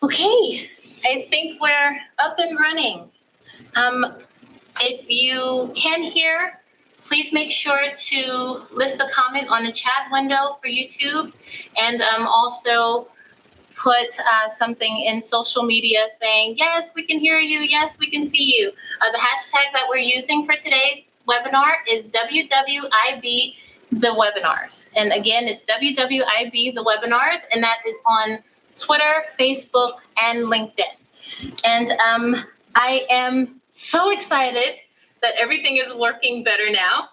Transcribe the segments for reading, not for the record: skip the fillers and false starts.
Okay, I think we're up and running. If you can hear, please make sure to list a comment on the chat window for YouTube, and also put something in social media saying, yes, we can hear you, yes, we can see you. The hashtag that we're using for today's webinar is WWIB the webinars. And again, it's WWIB the webinars, and that is on Twitter, Facebook, and LinkedIn. And I am so excited that everything is working better now.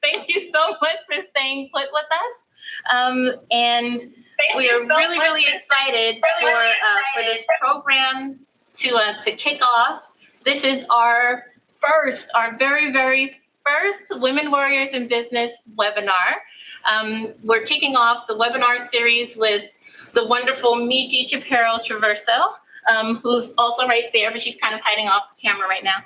Thank you so much for staying put with us. And we are really, really excited for this program to kick off. This is our very, very first Women Warriors in Business webinar. We're kicking off the webinar series with the wonderful Meejie Chaparro-Traverso, who's also right there, but she's kind of hiding off the camera right now.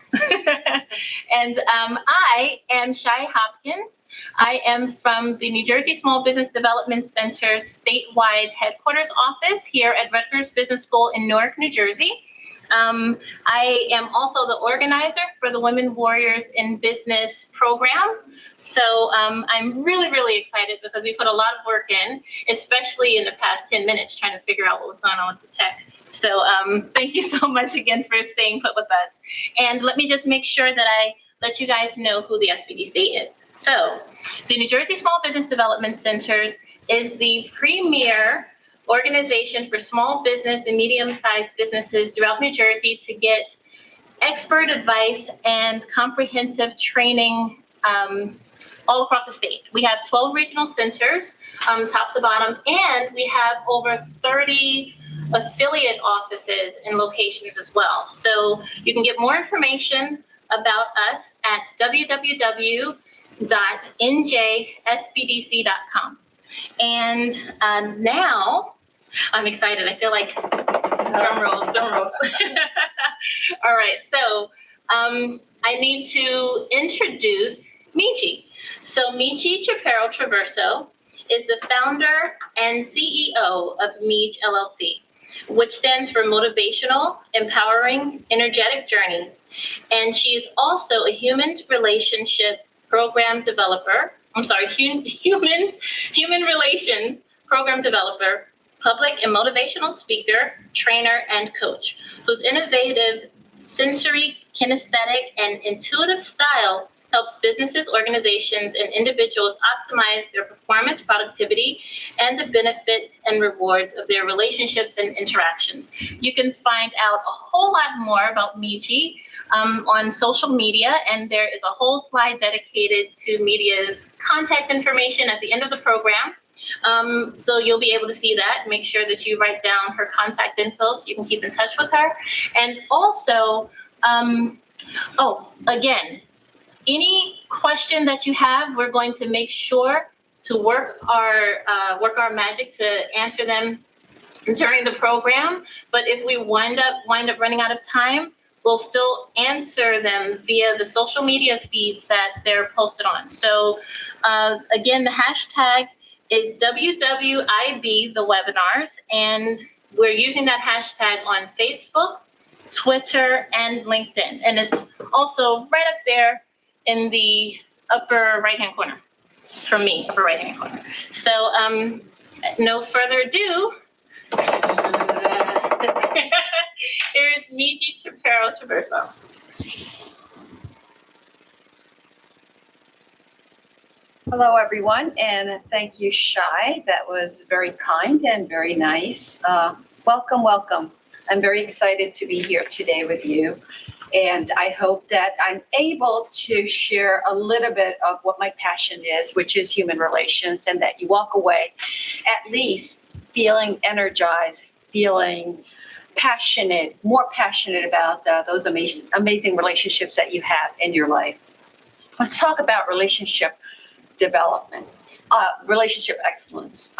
And I am Shai Hopkins. I am from the New Jersey Small Business Development Center's statewide headquarters office here at Rutgers Business School in Newark, New Jersey. I am also the organizer for the Women Warriors in Business program. So I'm really, really excited because we put a lot of work in, especially in the past 10 minutes, trying to figure out what was going on with the tech. So thank you so much again for staying put with us. And let me just make sure that I let you guys know who the SBDC is. So the New Jersey Small Business Development Centers is the premier organization for small business and medium-sized businesses throughout New Jersey to get expert advice and comprehensive training all across the state. We have 12 regional centers, top to bottom, and we have over 30 affiliate offices and locations as well. So you can get more information about us at www.njsbdc.com. And now I'm excited. I feel like drum rolls. All right, so I need to introduce Meejie. So Meejie Chaparro-Traverso is the founder and CEO of Meejie LLC, which stands for Motivational, Empowering, Energetic Journeys. And she is also a human relationship program developer. Human relations program developer, public and motivational speaker, trainer, and coach, whose innovative sensory, kinesthetic, and intuitive style helps businesses, organizations, and individuals optimize their performance, productivity, and the benefits and rewards of their relationships and interactions. You can find out a whole lot more about Meejie on social media, and there is a whole slide dedicated to Meejia's contact information at the end of the program. So you'll be able to see that. Make sure that you write down her contact info so you can keep in touch with her. And also, again, any question that you have, we're going to make sure to work our magic to answer them during the program. But if we wind up running out of time, we'll still answer them via the social media feeds that they're posted on. So again, the hashtag is WWIB the webinars, and we're using that hashtag on Facebook, Twitter, and LinkedIn. And it's also right up there in the upper right-hand corner, from me, upper right-hand corner. So no further ado, here's Meejie Chaparro-Traverso. Hello, everyone, and thank you, Shai. That was very kind and very nice. Welcome, welcome. I'm very excited to be here today with you, and I hope that I'm able to share a little bit of what my passion is, which is human relations, and that you walk away at least feeling energized, feeling passionate, more passionate about those amazing relationships that you have in your life. Let's talk about relationship development, relationship excellence.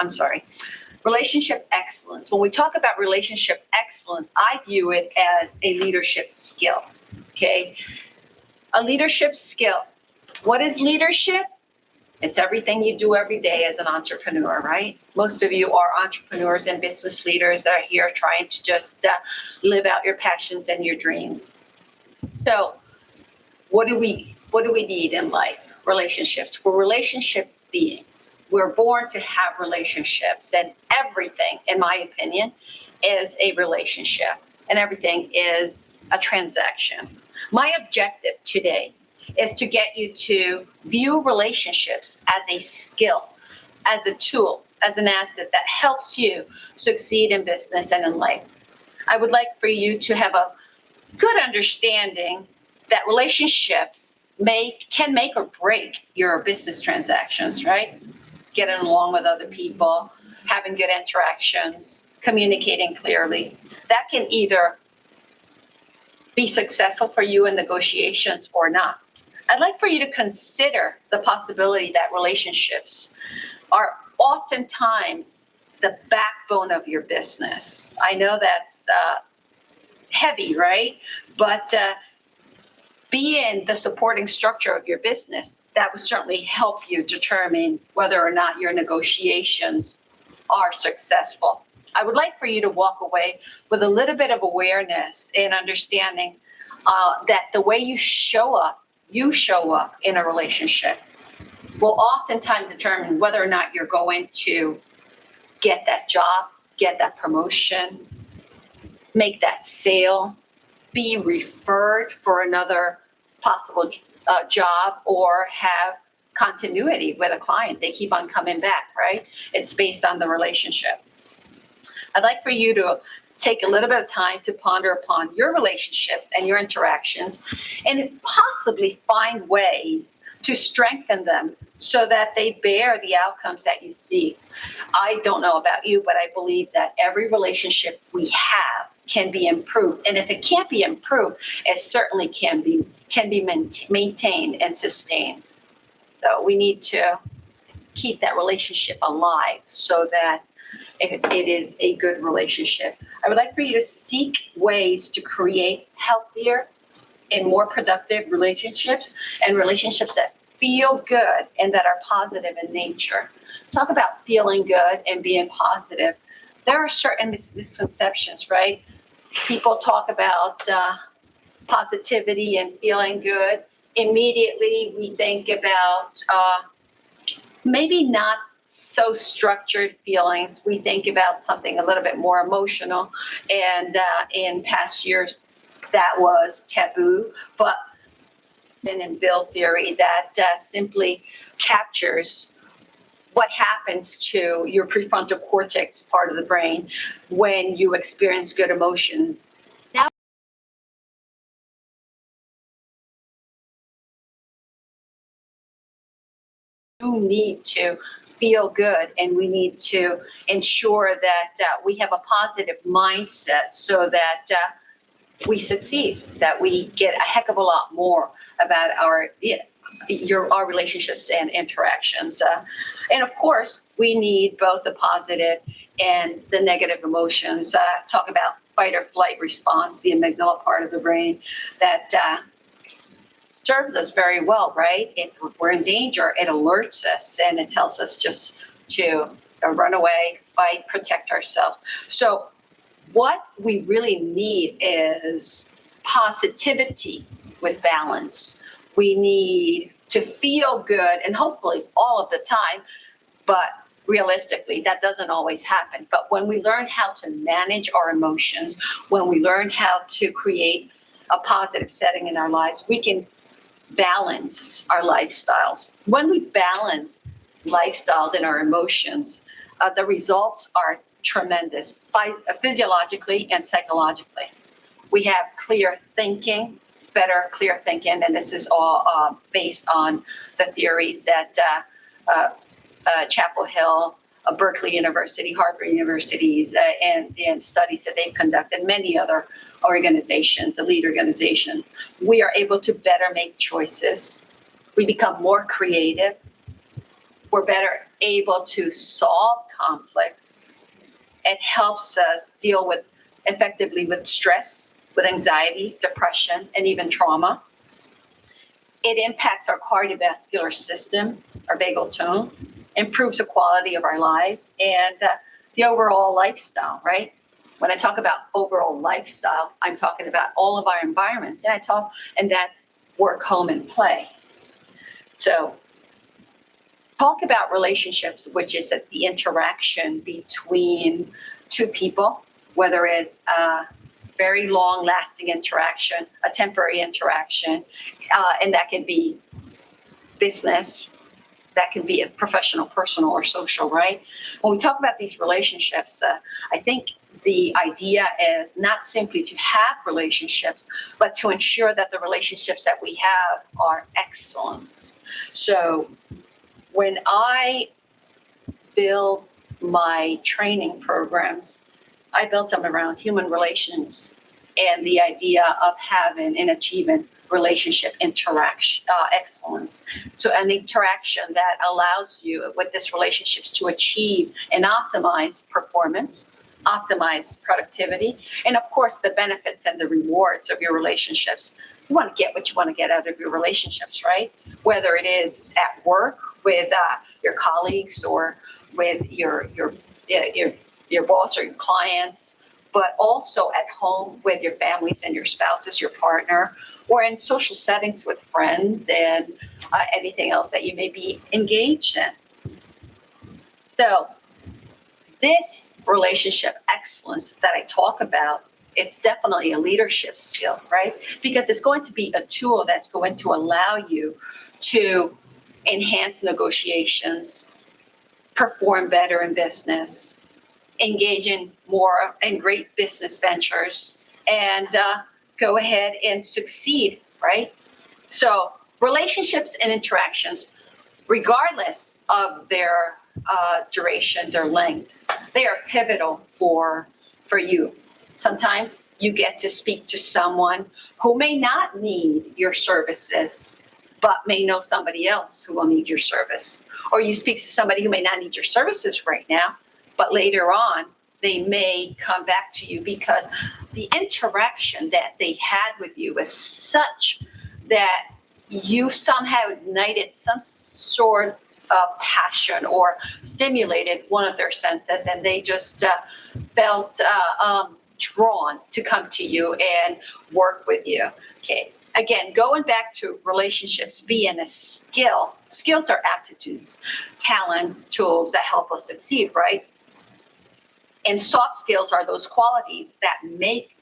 Relationship excellence. When we talk about relationship excellence, I view it as a leadership skill, okay? A leadership skill. What is leadership? It's everything you do every day as an entrepreneur, right? Most of you are entrepreneurs and business leaders that are here trying to just live out your passions and your dreams. So what do we need in life? Relationships. We're relationship beings. We're born to have relationships, and everything, in my opinion, is a relationship, and everything is a transaction. My objective today is to get you to view relationships as a skill, as a tool, as an asset that helps you succeed in business and in life. I would like for you to have a good understanding that relationships can make or break your business transactions, right? Getting along with other people, having good interactions, communicating clearly. That can either be successful for you in negotiations or not. I'd like for you to consider the possibility that relationships are oftentimes the backbone of your business. I know that's heavy, right? But being the supporting structure of your business, that would certainly help you determine whether or not your negotiations are successful. I would like for you to walk away with a little bit of awareness and understanding that the way you show up in a relationship will oftentimes determine whether or not you're going to get that job, get that promotion, make that sale, be referred for another possible job, or have continuity with a client. They keep on coming back, right? It's based on the relationship. I'd like for you to take a little bit of time to ponder upon your relationships and your interactions, and possibly find ways to strengthen them so that they bear the outcomes that you seek. I don't know about you, but I believe that every relationship we have can be improved. And if it can't be improved, it certainly can be maintained and sustained. So we need to keep that relationship alive so that it is a good relationship. I would like for you to seek ways to create healthier and more productive relationships, and relationships that feel good and that are positive in nature. Talk about feeling good and being positive. There are certain misconceptions, right? People talk about positivity and feeling good. Immediately, we think about maybe not so structured feelings. We think about something a little bit more emotional, and in past years, that was taboo. But in Bill theory, that simply captures what happens to your prefrontal cortex part of the brain when you experience good emotions. Now, you need to feel good, and we need to ensure that we have a positive mindset so that we succeed, that we get a heck of a lot more about our relationships and interactions. And of course, we need both the positive and the negative emotions. Talk about fight or flight response, the amygdala part of the brain that serves us very well, right? If we're in danger, it alerts us and it tells us just to run away, fight, protect ourselves. So what we really need is positivity with balance. We need to feel good, and hopefully all of the time, but realistically, that doesn't always happen. But when we learn how to manage our emotions, when we learn how to create a positive setting in our lives, we can balance our lifestyles. When we balance lifestyles and our emotions, the results are tremendous, physiologically and psychologically. We have clear thinking, better clear thinking, and this is all based on the theories that Chapel Hill, Berkeley University, Harvard universities, and studies that they've conducted, many other organizations, elite organizations. We are able to better make choices. We become more creative. We're better able to solve conflicts. It helps us deal with effectively with stress, with anxiety, depression, and even trauma. It impacts our cardiovascular system, our vagal tone, improves the quality of our lives, and the overall lifestyle, right? When I talk about overall lifestyle, I'm talking about all of our environments, and that's work, home, and play. So talk about relationships, which is the interaction between two people, whether it's a very long-lasting interaction, a temporary interaction, and that can be business, that can be a professional, personal, or social, right? When we talk about these relationships, I think the idea is not simply to have relationships, but to ensure that the relationships that we have are excellent. So when I build my training programs, I built them around human relations and the idea of having and achieving relationship interaction excellence. So an interaction that allows you with this relationships to achieve and optimize performance, optimize productivity, and of course the benefits and the rewards of your relationships. You want to get what you want to get out of your relationships, right? Whether it is at work with your colleagues or with your boss or your clients, but also at home with your families and your spouses, your partner, or in social settings with friends and anything else that you may be engaged in. So this relationship excellence that I talk about, it's definitely a leadership skill, right? Because it's going to be a tool that's going to allow you to enhance negotiations, perform better in business, engage in more and great business ventures, and go ahead and succeed, right? So relationships and interactions, regardless of their duration, their length, they are pivotal for you. Sometimes you get to speak to someone who may not need your services, but may know somebody else who will need your service. Or you speak to somebody who may not need your services right now, but later on, they may come back to you because the interaction that they had with you was such that you somehow ignited some sort of passion or stimulated one of their senses, and they just felt drawn to come to you and work with you. Okay. Again, going back to relationships being a skill, skills are aptitudes, talents, tools that help us succeed, right? And soft skills are those qualities that make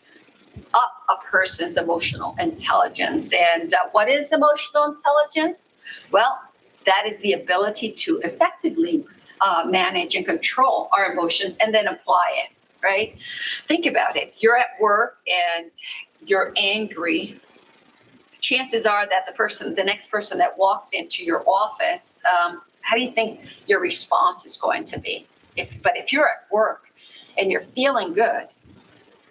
up a person's emotional intelligence. And what is emotional intelligence? Well, that is the ability to effectively manage and control our emotions and then apply it, right? Think about it. You're at work and you're angry. Chances are that the next person that walks into your office, how do you think your response is going to be? But if you're at work and you're feeling good,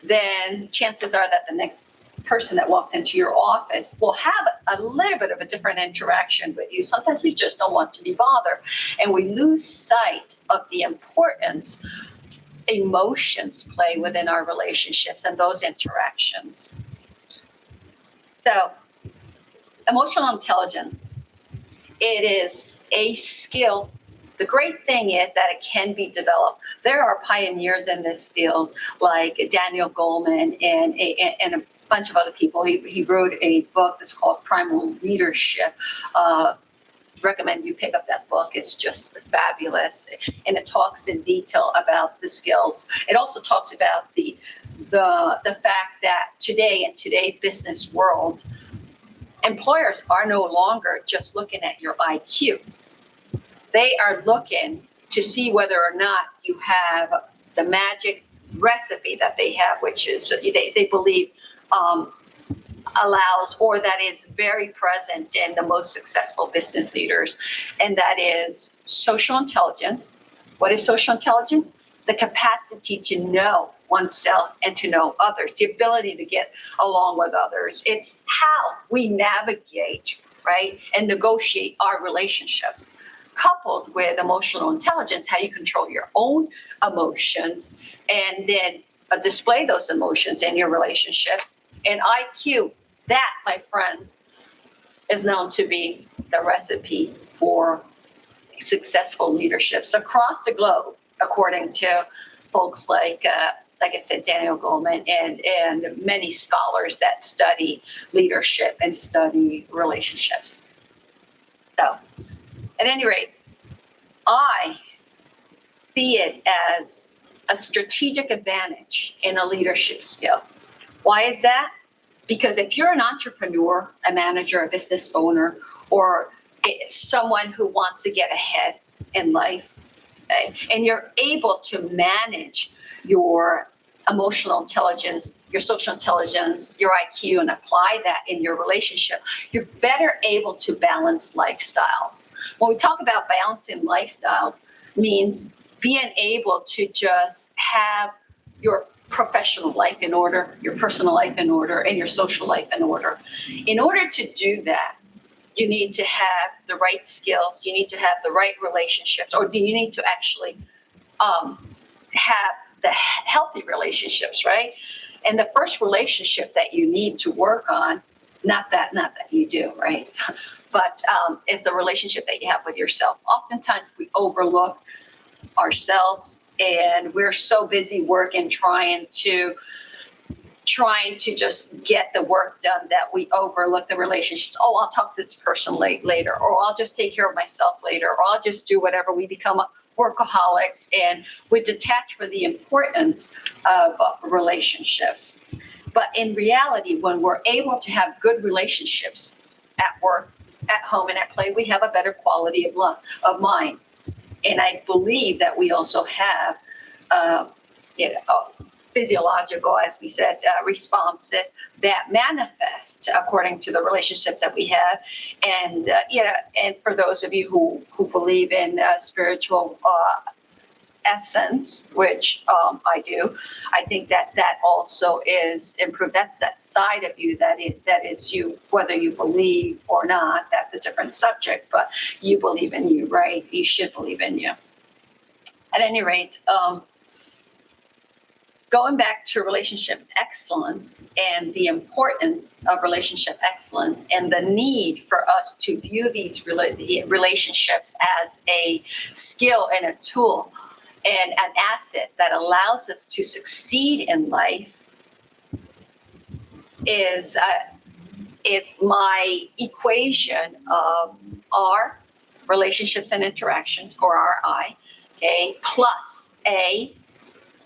then chances are that the next person that walks into your office will have a little bit of a different interaction with you. Sometimes we just don't want to be bothered, and we lose sight of the importance emotions play within our relationships and those interactions. So emotional intelligence, it is a skill. The great thing is that it can be developed. There are pioneers in this field like Daniel Goleman and a bunch of other people. He wrote a book that's called Primal Leadership. Recommend you pick up that book. It's just fabulous. And it talks in detail about the skills. It also talks about the fact that today, in today's business world, employers are no longer just looking at your IQ. They are looking to see whether or not you have the magic recipe that they have, which is they believe allows, or that is very present in the most successful business leaders, and that is social intelligence. What is social intelligence? The capacity to know oneself and to know others, the ability to get along with others. It's how we navigate, right, and negotiate our relationships, coupled with emotional intelligence, how you control your own emotions and then display those emotions in your relationships. And IQ, that, my friends, is known to be the recipe for successful leaderships across the globe, according to folks like I said, Daniel Goleman and many scholars that study leadership and study relationships. So, at any rate, I see it as a strategic advantage in a leadership skill. Why is that? Because if you're an entrepreneur, a manager, a business owner, or someone who wants to get ahead in life, okay, and you're able to manage your emotional intelligence, your social intelligence, your IQ, and apply that in your relationship, you're better able to balance lifestyles. When we talk about balancing lifestyles, means being able to just have your professional life in order, your personal life in order, and your social life in order. In order to do that, you need to have the right skills, you need to have the right relationships, or do you need to actually have the healthy relationships, right? And the first relationship that you need to work on, not that you do, right? But is the relationship that you have with yourself. Oftentimes we overlook ourselves, and we're so busy working, trying to just get the work done that we overlook the relationships. Oh, I'll talk to this person later, or I'll just take care of myself later, or I'll just do whatever. We become workaholics, and we detach from the importance of relationships. But in reality, when we're able to have good relationships at work, at home, and at play, we have a better quality of mind. And I believe that we also have, physiological, as we said, responses that manifest according to the relationship that we have. And and for those of you who believe in spiritual essence, which I do, I think that also is improved. That's that side of you that is you, whether you believe or not. That's a different subject, but you believe in you, right? You should believe in you. At any rate, going back to relationship excellence and the importance of relationship excellence and the need for us to view these relationships as a skill and a tool and an asset that allows us to succeed in life is my equation of R, relationships and interactions, or RI, okay, plus A,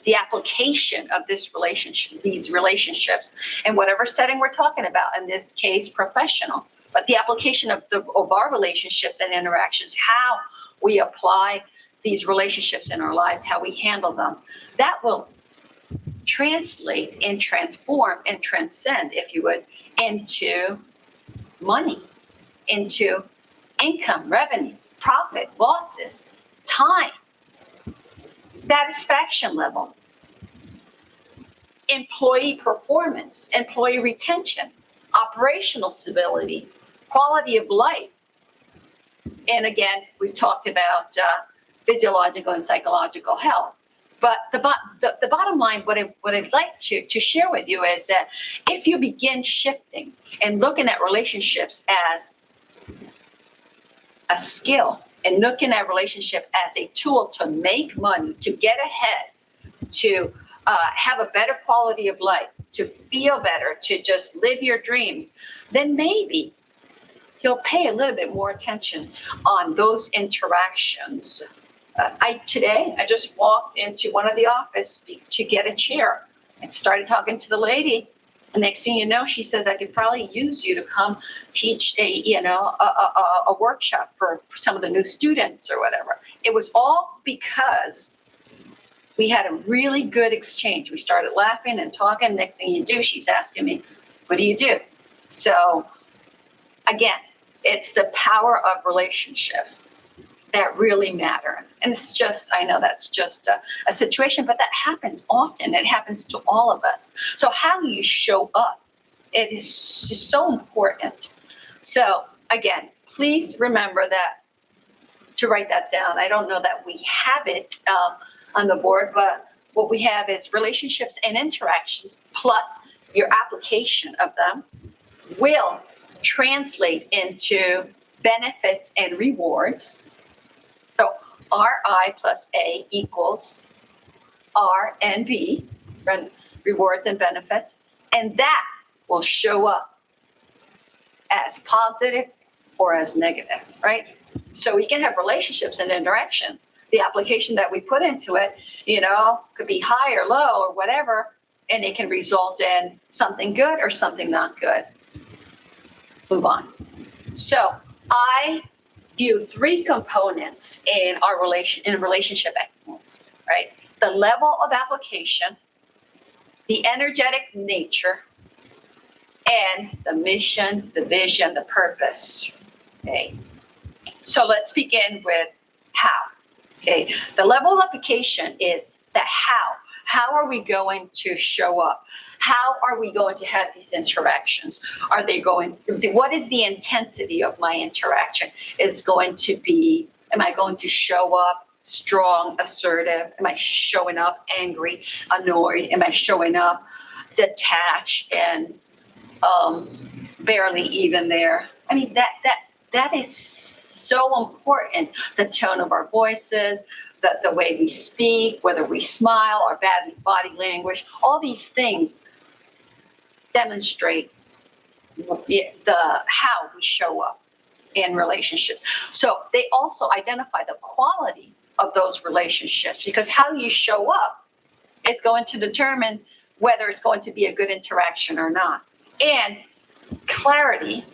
the application of these relationships, in whatever setting we're talking about, in this case, professional, but the application of our relationships and interactions, how we apply these relationships in our lives, how we handle them, that will translate and transform and transcend, if you would, into money, into income, revenue, profit, losses, time, satisfaction level, employee performance, employee retention, operational stability, quality of life. And again, we've talked about physiological and psychological health. But the bottom line, what I'd like to share with you is that if you begin shifting and looking at relationships as a skill and looking at relationship as a tool to make money, to get ahead, to have a better quality of life, to feel better, to just live your dreams, then maybe you'll pay a little bit more attention on those interactions. Today, I just walked into one of the office to get a chair and started talking to the lady. The next thing you know, she says, I could probably use you to come teach a workshop for some of the new students or whatever. It was all because we had a really good exchange. We started laughing and talking. Next thing you do, she's asking me, what do you do? So again, it's the power of relationships that really matter. And it's just, I know that's just a situation, but that happens often. It happens to all of us. So how you show up, it is just so important. So again, please remember that, to write that down. I don't know that we have it on the board, but what we have is relationships and interactions plus your application of them will translate into benefits and rewards. So RI plus A equals R and B, rewards and benefits, and that will show up as positive or as negative, right? So we can have relationships and interactions. The application that we put into it, could be high or low or whatever, and it can result in something good or something not good. Move on. So I view three components in relationship excellence, right? The level of application, the energetic nature, and the mission, the vision, the purpose. Okay. So let's begin with how. Okay. The level of application is the how. How are we going to show up? How are we going to have these interactions? What is the intensity of my interaction? It's going to be, am I going to show up strong, assertive? Am I showing up angry, annoyed? Am I showing up detached and barely even there? I mean, that is so important. The tone of our voices, the way we speak, whether we smile or body language, all these things demonstrate how we show up in relationships. So they also identify the quality of those relationships, because how you show up is going to determine whether it's going to be a good interaction or not. And clarity,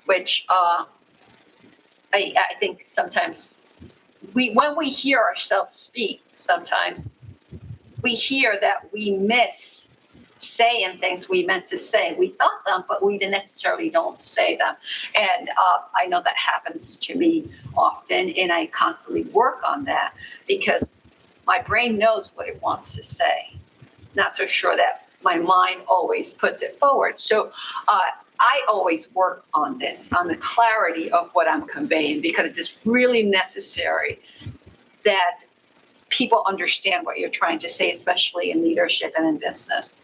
which I think sometimes when we hear ourselves speak, sometimes we hear that we miss saying things we meant to say. We thought them, but we necessarily don't say them. And I know that happens to me often, and I constantly work on that because my brain knows what it wants to say. Not so sure that my mind always puts it forward. So I always work on this, on the clarity of what I'm conveying, because it's really necessary that people understand what you're trying to say, especially in leadership and in business.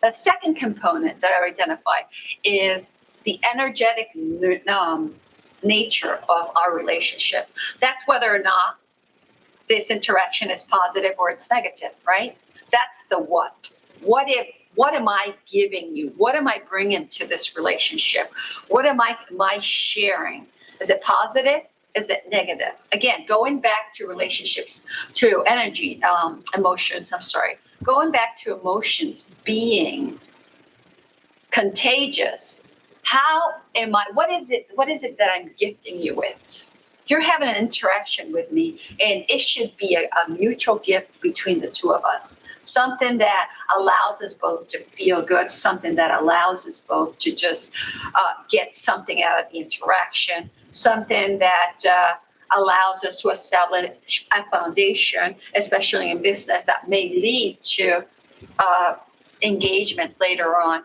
The second component that I identify is the energetic nature of our relationship. That's whether or not this interaction is positive or it's negative, right? That's the what. What am I giving you? What am I bringing to this relationship? What am I sharing? Is it positive? Is it negative? Again, going back to relationships, to energy, emotions, going back to emotions being contagious. What is it that I'm gifting you with? You're having an interaction with me, and it should be a mutual gift between the two of us. Something that allows us both to feel good, something that allows us both to just get something out of the interaction, something that allows us to establish a foundation, especially in business, that may lead to engagement later on.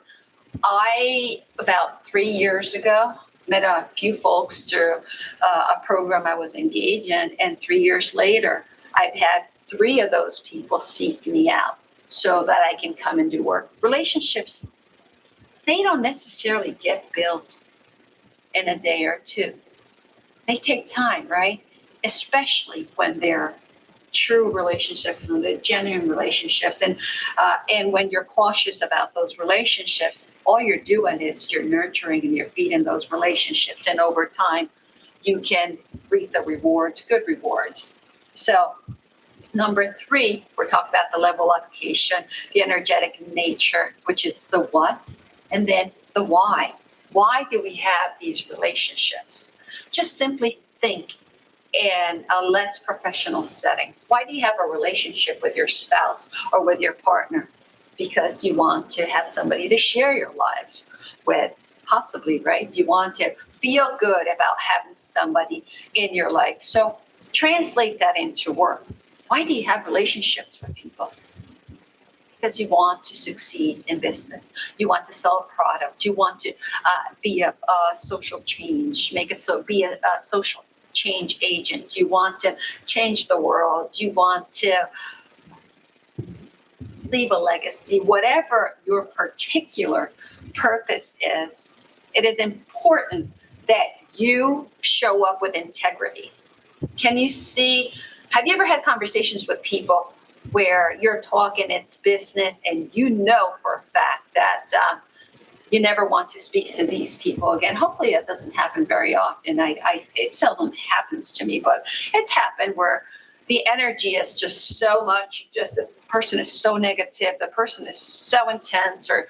About 3 years ago, met a few folks through a program I was engaged in, and 3 years later, I've had 3 of those people seek me out so that I can come and do work. Relationships, they don't necessarily get built in a day or two. They take time, right? Especially when they're true relationships, when they're genuine relationships. And when you're cautious about those relationships, all you're doing is you're nurturing and you're feeding those relationships. And over time, you can reap the rewards, good rewards. So number 3, we're talking about the level of application, the energetic nature, which is the what, and then the why. Why do we have these relationships? Just simply think in a less professional setting. Why do you have a relationship with your spouse or with your partner? Because you want to have somebody to share your lives with, possibly, right? You want to feel good about having somebody in your life. So translate that into work. Why do you have relationships with people? Because you want to succeed in business. You want to sell a product. You want to be a social change, be a social change agent. You want to change the world. You want to leave a legacy. Whatever your particular purpose is, it is important that you show up with integrity. Have you ever had conversations with people where you're talking, it's business, and you know for a fact that you never want to speak to these people again? Hopefully it doesn't happen very often. It seldom happens to me, but it's happened where the energy is just so much, just the person is so negative, the person is so intense or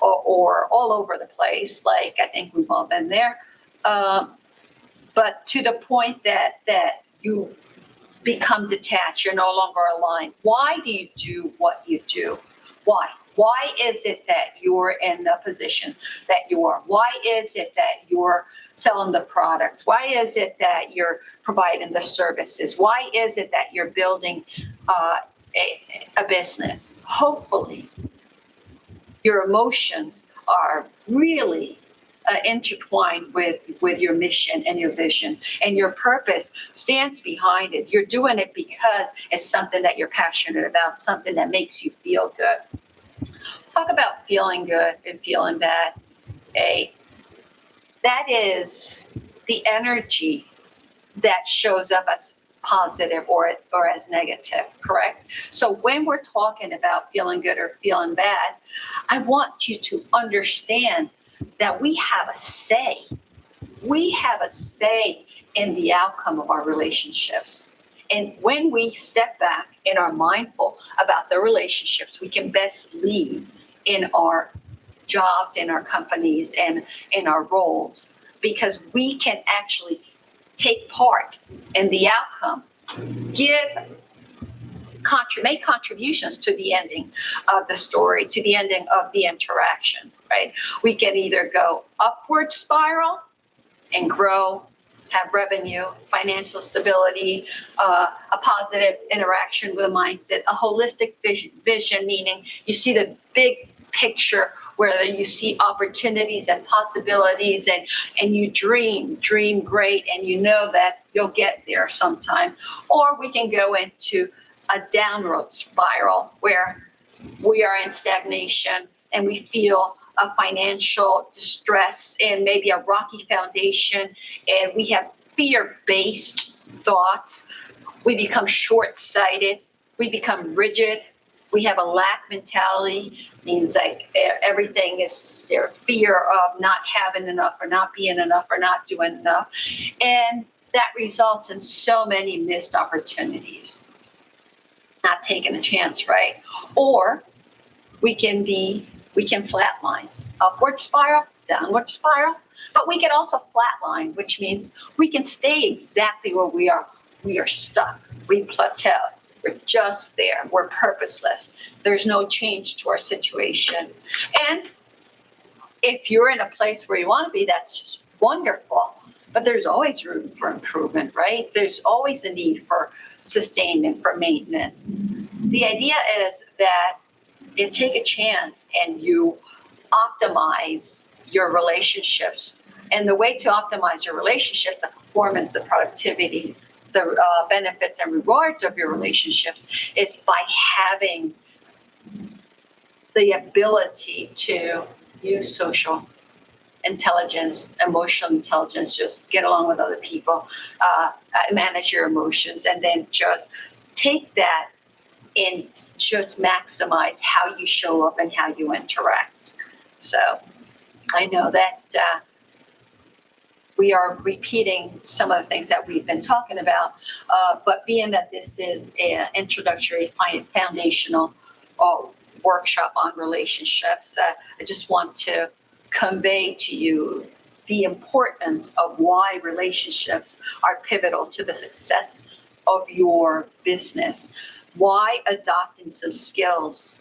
all over the place. Like, I think we've all been there. But to the point that you become detached, you're no longer aligned. Why do you do what you do? Why? Why is it that you're in the position that you are? Why is it that you're selling the products? Why is it that you're providing the services? Why is it that you're building a business? Hopefully, your emotions are really intertwined with your mission and your vision, and your purpose stands behind it. You're doing it because it's something that you're passionate about, something that makes you feel good. Talk about feeling good and feeling bad. That is the energy that shows up as positive or as negative, correct? So when we're talking about feeling good or feeling bad, I want you to understand that we have a say. We have a say in the outcome of our relationships. And when we step back and are mindful about the relationships, we can best lead in our jobs, in our companies, and in our roles, because we can actually take part in the outcome, make contributions to the ending of the story, to the ending of the interaction, right? We can either go upward spiral and grow, have revenue, financial stability, a positive interaction with a mindset, a holistic vision, meaning you see the big picture where you see opportunities and possibilities, and you dream great, and you know that you'll get there sometime. Or we can go into a downward spiral where we are in stagnation and we feel a financial distress and maybe a rocky foundation, and we have fear-based thoughts. We become short-sighted. We become rigid. We have a lack mentality, means like everything is their fear of not having enough or not being enough or not doing enough. And that results in so many missed opportunities, not taking a chance, right? Or we can flatline, upward spiral, downward spiral, but we can also flatline, which means we can stay exactly where we are. We are stuck. We plateau. We're just there. We're purposeless. There's no change to our situation. And if you're in a place where you want to be, that's just wonderful. But there's always room for improvement, right? There's always a need for sustainment, for maintenance. The idea is that you take a chance and you optimize your relationships. And the way to optimize your relationship, the performance, the productivity, the benefits and rewards of your relationships, is by having the ability to use social intelligence, emotional intelligence, just get along with other people, manage your emotions, and then just take that and just maximize how you show up and how you interact. So I know that we are repeating some of the things that we've been talking about, but being that this is an introductory, foundational workshop on relationships, I just want to convey to you the importance of why relationships are pivotal to the success of your business, why adopting some skills,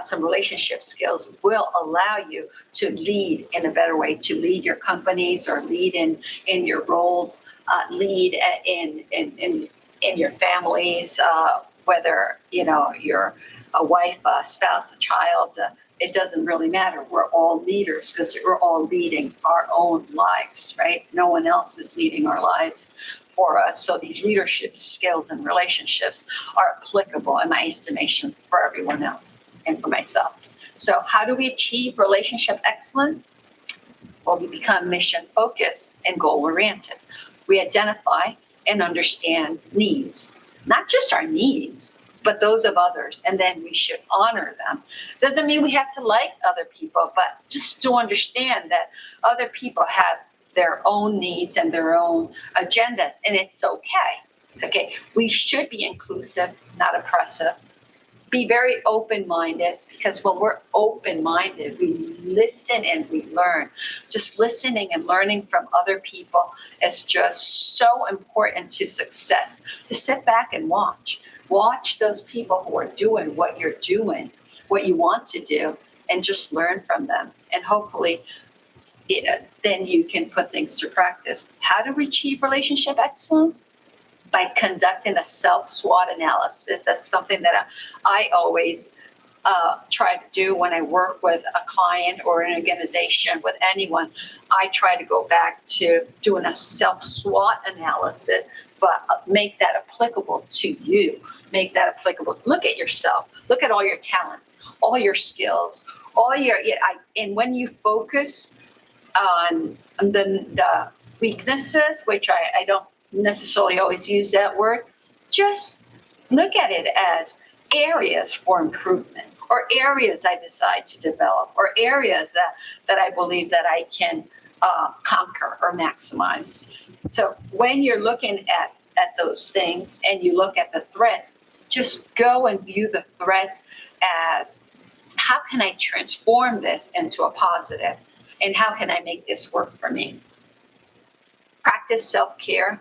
some relationship skills will allow you to lead in a better way, to lead your companies or lead in your roles, lead in your families, whether you're a wife, a spouse, a child. It doesn't really matter. We're all leaders because we're all leading our own lives, right? No one else is leading our lives for us. So these leadership skills and relationships are applicable, in my estimation, for everyone else and for myself. So how do we achieve relationship excellence? or we become mission focused and goal oriented. We identify and understand needs, not just our needs, but those of others, and then we should honor them. Doesn't mean we have to like other people, but just to understand that other people have their own needs and their own agendas, and it's okay. Okay, we should be inclusive, not oppressive. Be very open-minded, because when we're open-minded, we listen and we learn. Just listening and learning from other people is just so important to success. Just sit back and watch. Watch those people who are doing what you're doing, what you want to do, and just learn from them. And hopefully, then you can put things to practice. How to achieve relationship excellence? By conducting a self-SWOT analysis. That's something that I always try to do when I work with a client or an organization, with anyone. I try to go back to doing a self-SWOT analysis, but make that applicable to you. Make that applicable. Look at yourself. Look at all your talents, all your skills, and when you focus on the weaknesses, which I don't necessarily always use that word, just look at it as areas for improvement, or areas I decide to develop, or areas that I believe that I can conquer or maximize. So when you're looking at those things and you look at the threats, just go and view the threats as, how can I transform this into a positive? And how can I make this work for me? Practice self-care.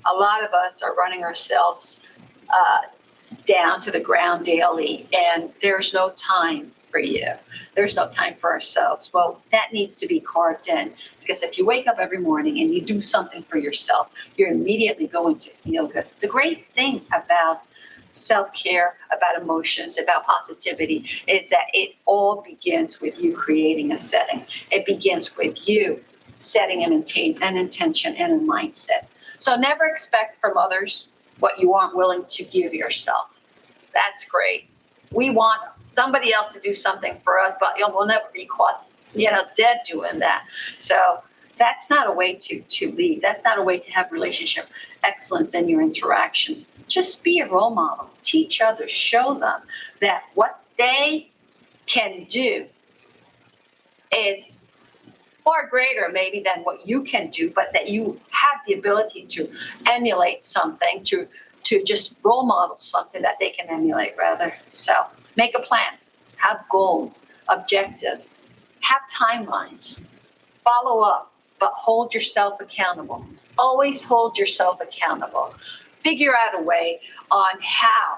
A lot of us are running ourselves down to the ground daily, and there's no time for you. There's no time for ourselves. Well, that needs to be carved in, because if you wake up every morning and you do something for yourself, you're immediately going to feel good. The great thing about self-care, about emotions, about positivity, is that it all begins with you creating a setting. It begins with you setting an intention and a mindset. So never expect from others what you aren't willing to give yourself. That's great. We want somebody else to do something for us, but we'll never be caught, dead doing that. So that's not a way to lead. That's not a way to have relationship excellence in your interactions. Just be a role model. Teach others. Show them that what they can do is far greater maybe than what you can do, but that you have the ability to emulate something, to just role model something that they can emulate rather. So make a plan, have goals, objectives, have timelines, follow up, but hold yourself accountable. Always hold yourself accountable. Figure out a way on how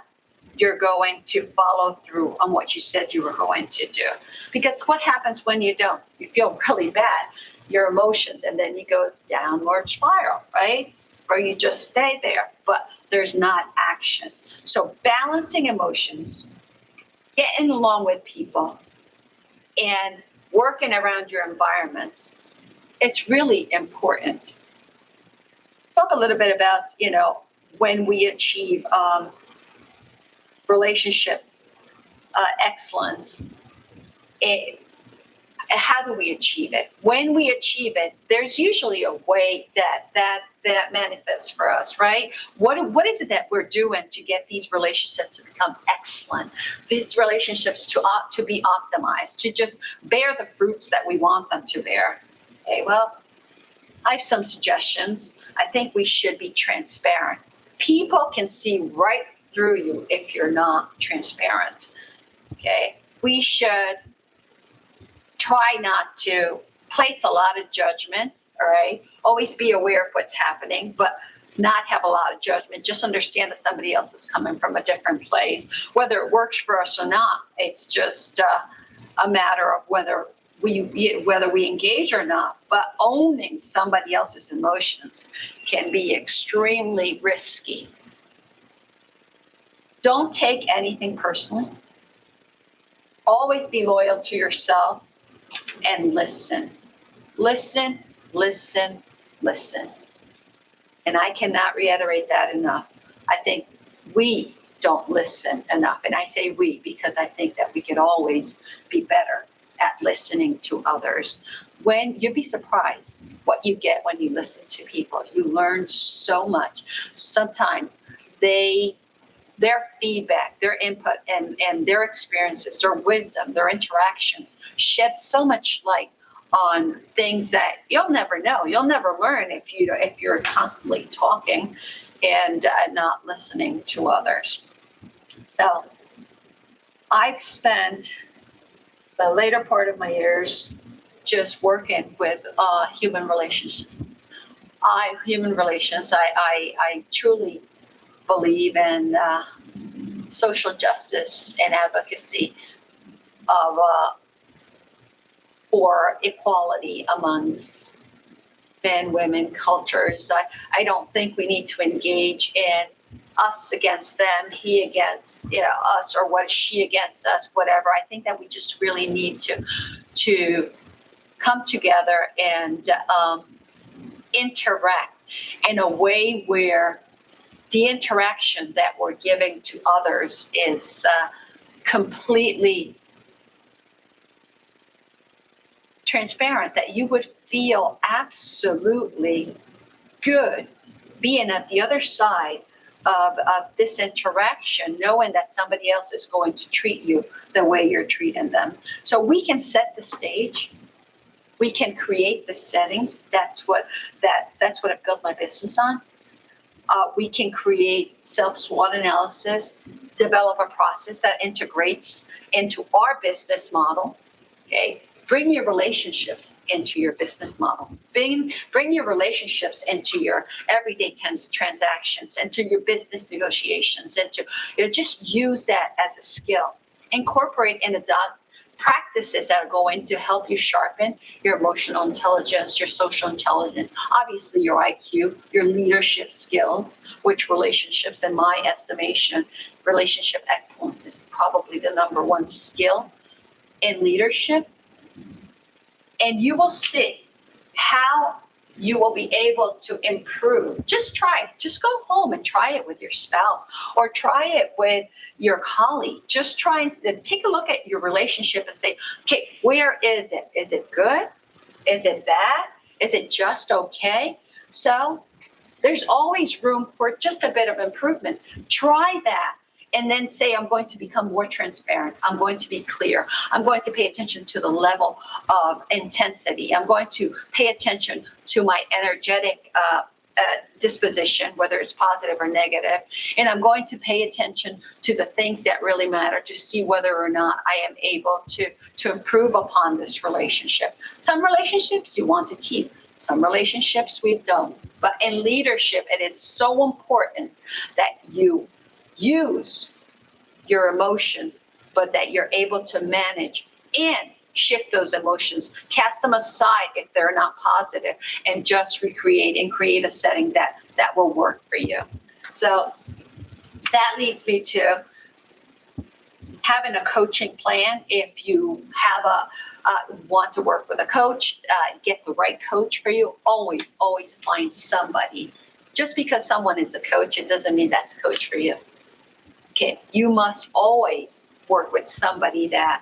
you're going to follow through on what you said you were going to do. Because what happens when you don't? You feel really bad, your emotions, and then you go downward spiral, right? Or you just stay there, but there's not action. So balancing emotions, getting along with people, and working around your environments, it's really important. Talk a little bit about, when we achieve relationship excellence. How do we achieve it? When we achieve it, there's usually a way that manifests for us, right? What is it that we're doing to get these relationships to become excellent? These relationships to be optimized, to just bear the fruits that we want them to bear. Okay, well, I have some suggestions. I think we should be transparent. People can see right through you if you're not transparent. Okay, we should try not to place a lot of judgment. All right, always be aware of what's happening, but not have a lot of judgment. Just understand that somebody else is coming from a different place, whether it works for us or not. It's just a matter of whether we engage or not. But owning somebody else's emotions can be extremely risky. Don't take anything personally. Always be loyal to yourself and listen. Listen, listen, listen. And I cannot reiterate that enough. I think we don't listen enough. And I say we because I think that we could always be better at listening to others. when you'd be surprised what you get when you listen to people. You learn so much. Sometimes their feedback, their input, and their experiences, their wisdom, their interactions shed so much light on things that you'll never know. You'll never learn if you're constantly talking and not listening to others. So I've spent the later part of my years just working with human relations. Human relations. I truly believe in social justice and advocacy of for equality amongst men, women, cultures. I don't think we need to engage in us against them, he against us, or what she against us, whatever. I think that we just really need to come together and interact in a way where the interaction that we're giving to others is completely transparent, that you would feel absolutely good being at the other side of this interaction, knowing that somebody else is going to treat you the way you're treating them. So we can set the stage. We can create the settings. That's what I built my business on. We can create self-SWOT analysis, develop a process that integrates into our business model. Okay, bring your relationships into your business model. Bring your relationships into your everyday transactions, into your business negotiations, into just use that as a skill. Incorporate and adopt practices that are going to help you sharpen your emotional intelligence, your social intelligence, obviously your IQ, your leadership skills, which relationships, in my estimation, relationship excellence is probably the number one skill in leadership. And you will see how you will be able to improve. Just try it. Just go home and try it with your spouse or try it with your colleague. Just try and take a look at your relationship and say, okay, where is it? Is it good? Is it bad? Is it just okay? So there's always room for just a bit of improvement. Try that. And then say, I'm going to become more transparent. I'm going to be clear. I'm going to pay attention to the level of intensity. I'm going to pay attention to my energetic disposition, whether it's positive or negative. And I'm going to pay attention to the things that really matter to see whether or not I am able to improve upon this relationship. Some relationships you want to keep. Some relationships we don't. But in leadership, it is so important that you use your emotions, but that you're able to manage and shift those emotions, cast them aside if they're not positive, and just recreate and create a setting that will work for you. So that leads me to having a coaching plan. If you have want to work with a coach, get the right coach for you. Always find somebody. Just because someone is a coach, it doesn't mean that's a coach for you. Okay, you must always work with somebody that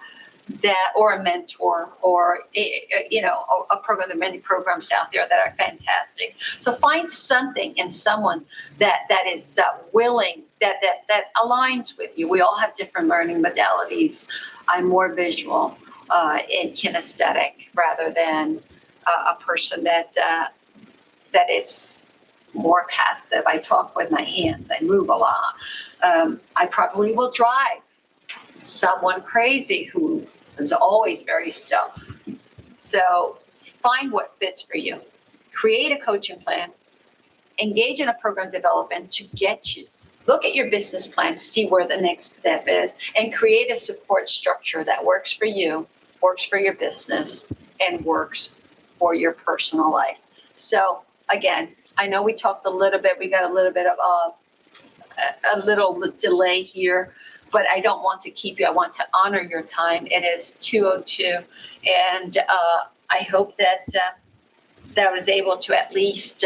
or a mentor or a program. There are many programs out there that are fantastic. So find something and someone that is willing, that aligns with you. We all have different learning modalities. I'm more visual and kinesthetic rather than a person that is more passive. I talk with my hands. I move a lot. I probably will drive someone crazy who is always very still. So find what fits for you. Create a coaching plan. Engage in a program development to get you. Look at your business plan, see where the next step is, and create a support structure that works for you, works for your business, and works for your personal life. So again, I know we talked a little bit. We got a little bit of a little delay here, but I don't want to keep you. I want to honor your time. It is 2:02, and I hope that I was able to at least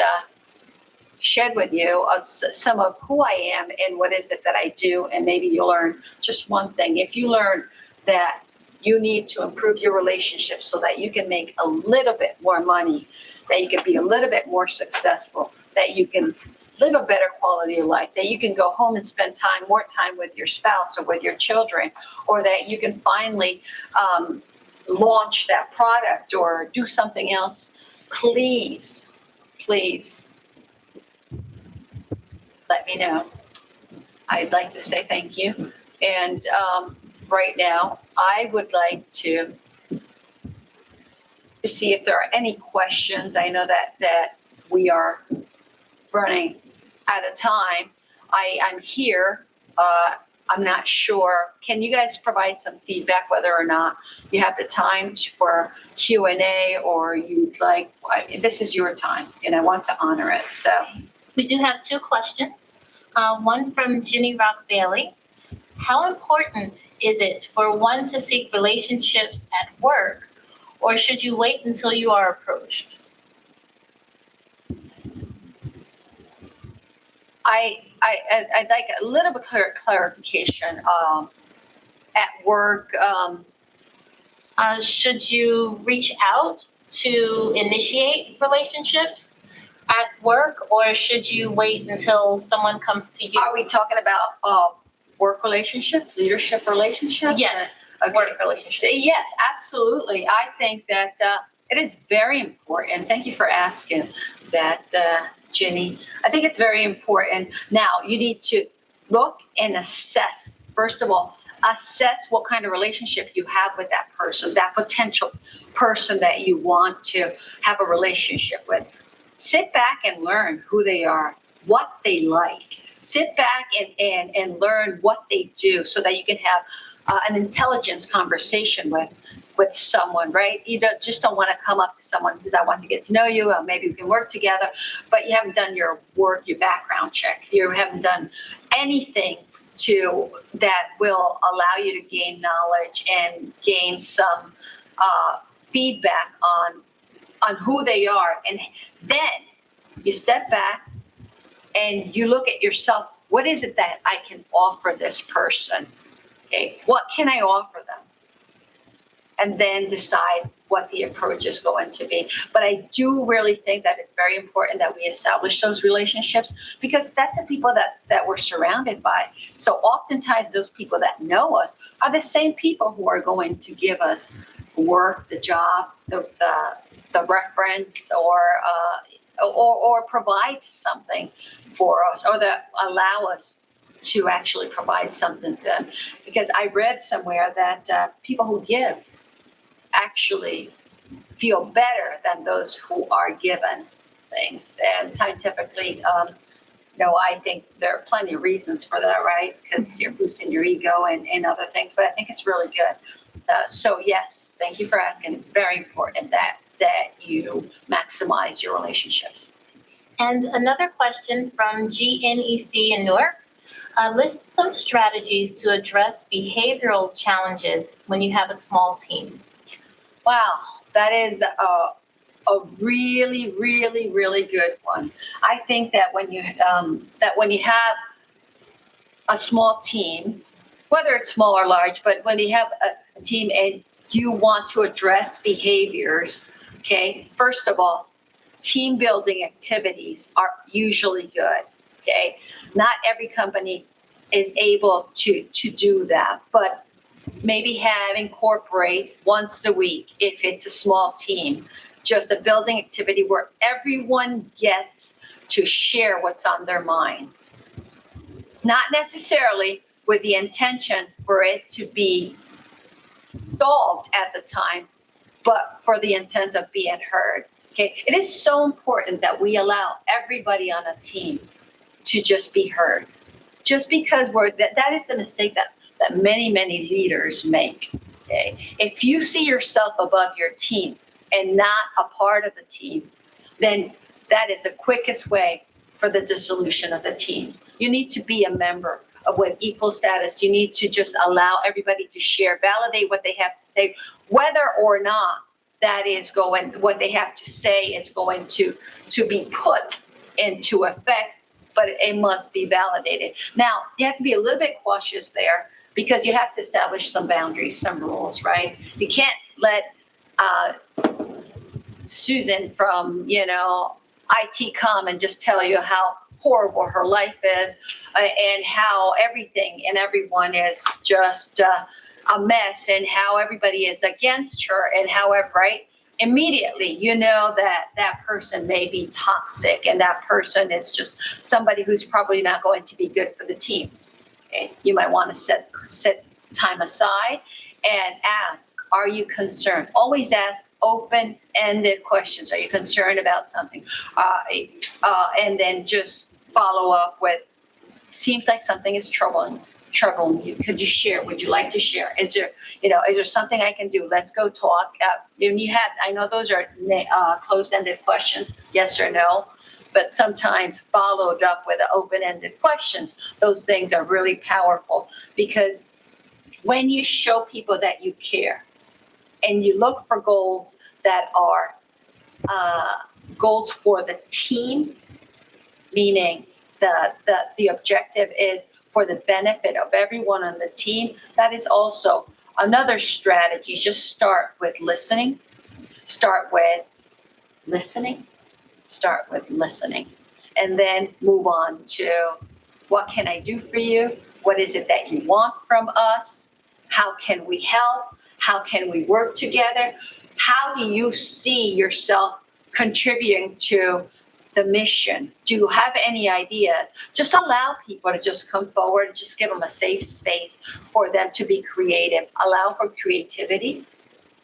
share with you some of who I am and what is it that I do, and maybe you'll learn just one thing. If you learn that you need to improve your relationship so that you can make a little bit more money, that you can be a little bit more successful, that you can live a better quality of life, that you can go home and spend more time with your spouse or with your children, or that you can finally launch that product or do something else, please let me know. I'd like to say thank you. And right now, I would like to see if there are any questions. I know that we are running out of time. I'm here. I'm not sure. Can you guys provide some feedback whether or not you have the time for Q&A, or you'd like, this is your time and I want to honor it. So We do have two questions. One from Ginny Rock Bailey. How important is it for one to seek relationships at work, or should you wait until you are approached? I'd like a little bit clarification. At work, Should you reach out to initiate relationships at work, or should you wait until someone comes to you? are we talking about work relationship, leadership relationship? Yes, Okay. work relationships. So, yes, absolutely. I think that it is very important. Thank you for asking that, Ginny. I think it's very important. Now, you need to look and assess. First of all, assess what kind of relationship you have with that person, that potential person that you want to have a relationship with. Sit back and learn who they are, what they like. Sit back and learn what they do so that you can have an intelligence conversation with someone, right? You just don't want to come up to someone and says, I want to get to know you, or maybe we can work together, but you haven't done your work, your background check. You haven't done anything that will allow you to gain knowledge and gain some feedback on who they are. And then you step back and you look at yourself. What is it that I can offer this person? Okay, what can I offer them? And then decide what the approach is going to be. But I do really think that it's very important that we establish those relationships, because that's the people that we're surrounded by. So oftentimes those people that know us are the same people who are going to give us work, the job, the reference, or provide something for us, or that allow us to actually provide something to them. Because I read somewhere that people who give actually feel better than those who are given things. And scientifically, I think there are plenty of reasons for that, right? Because you're boosting your ego and other things, but I think it's really good. So yes, thank you for asking. It's very important that you maximize your relationships. And another question from GNEC in Newark. List some strategies to address behavioral challenges when you have a small team. Wow, that is a really, really, really good one. I think that when you have a small team, whether it's small or large, but when you have a team and you want to address behaviors, okay, first of all, team building activities are usually good. Okay, not every company is able to do that, but maybe incorporate once a week, if it's a small team, just a building activity where everyone gets to share what's on their mind. Not necessarily with the intention for it to be solved at the time, but for the intent of being heard. Okay, it is so important that we allow everybody on a team to just be heard. Just because that is a mistake that many leaders make. Okay, if you see yourself above your team and not a part of the team, then that is the quickest way for the dissolution of the teams. You need to be a member with equal status. You need to just allow everybody to share, validate what they have to say, whether or not what they have to say is going to be put into effect, but it must be validated. Now, you have to be a little bit cautious there, because you have to establish some boundaries, some rules, right? You can't let Susan from, IT come and just tell you how horrible her life is and how everything and everyone is just a mess and how everybody is against her and however, right? Immediately, you know that person may be toxic and that person is just somebody who's probably not going to be good for the team. Okay? You might want to set time aside and ask, are you concerned? Always ask open-ended questions. Are you concerned about something? And then just follow up with, seems like something is troubling you. Could you share? Would you like to share? Is there something I can do? Let's go talk. I know those are closed-ended questions, yes or no, but sometimes followed up with open-ended questions. Those things are really powerful because when you show people that you care and you look for goals that are goals for the team, meaning the objective is for the benefit of everyone on the team, that is also another strategy. Just start with listening. And then move on to, what can I do for you? What is it that you want from us? How can we help? How can we work together? How do you see yourself contributing to the mission? Do you have any ideas? Just allow people to just come forward, just give them a safe space for them to be creative. Allow for creativity,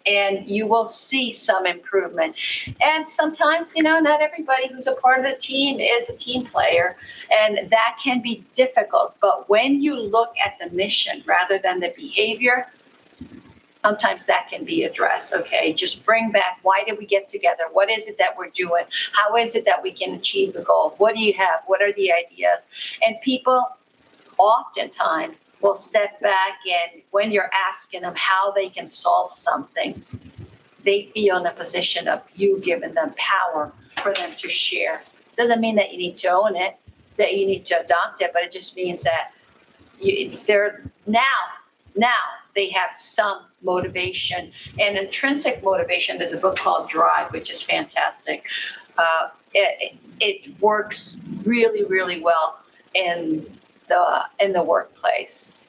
and you will see some improvement. And sometimes, not everybody who's a part of the team is a team player, and that can be difficult. But when you look at the mission rather than the behavior, sometimes that can be addressed, okay? Just bring back, why did we get together? What is it that we're doing? How is it that we can achieve the goal? What do you have? What are the ideas? And people oftentimes will step back, and when you're asking them how they can solve something, they feel in a position of you giving them power for them to share. Doesn't mean that you need to own it, that you need to adopt it, but it just means that they're now they have some motivation and intrinsic motivation. There's a book called Drive, which is fantastic. It works really, really well in the workplace.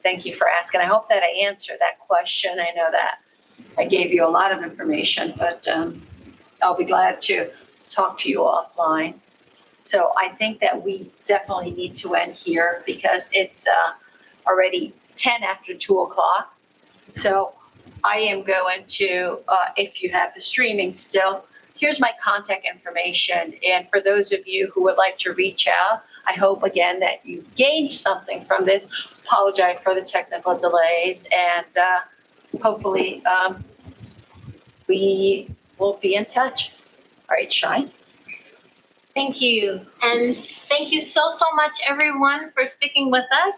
Thank you for asking. I hope that I answered that question. I know that I gave you a lot of information, but I'll be glad to talk to you offline. So I think that we definitely need to end here because it's already 10 after 2 o'clock. So I am going to, if you have the streaming still, here's my contact information. And for those of you who would like to reach out, I hope again that you gained something from this. Apologize for the technical delays, and hopefully we will be in touch. All right, Shai. Thank you. And thank you so much, everyone, for sticking with us.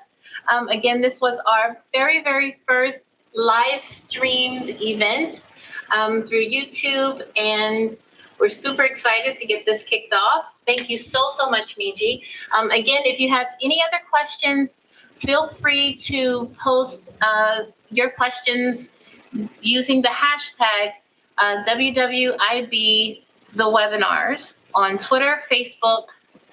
Again, this was our very, very first live streamed event through YouTube, and we're super excited to get this kicked off. Thank you so much, Meejie. Again, if you have any other questions, feel free to post your questions using the hashtag WWIB the webinars on Twitter, Facebook,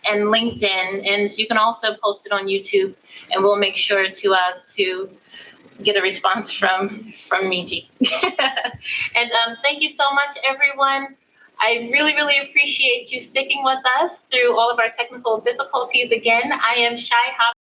and LinkedIn. And you can also post it on YouTube, and we'll make sure to get a response from Meejie. And thank you so much, everyone. I really, really appreciate you sticking with us through all of our technical difficulties. Again, I am Shai Hop.